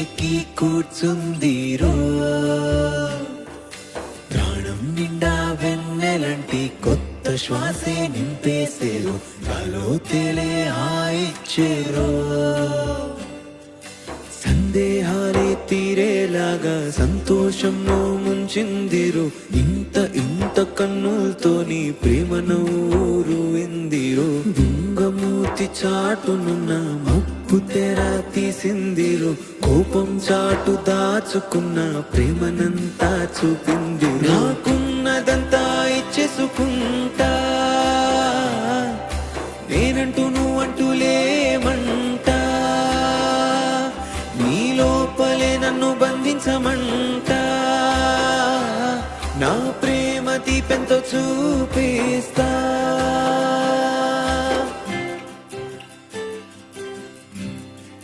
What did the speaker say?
ఎక్కి కూర్చుందిరో. ప్రాణం నిండా వెన్నెలంటి కొత్త శ్వాసే నింపేసేరో, గాలో తేలే హాయిచ్చేరో. సందేహాలే తీరేలాగా సంతోషంలో ముంచిందిరో, ఇంత కన్నులతో నీ ప్రేమను ఊరువిందిరో. బుంగమూతి చాటునున్న మబ్బు తెర తీసిందిరో, కోపం చాటు దాచుకున్న ప్రేమనంతా చూపింది. నాకున్నదంతా ఇచ్చేసుకుంటా, నేనంటూ నువ్వంటూ లేమంటా, నీ లోపలే నన్ను బంధించమంటా, నా ప్రేమ దీపెంతో చూపిస్తా.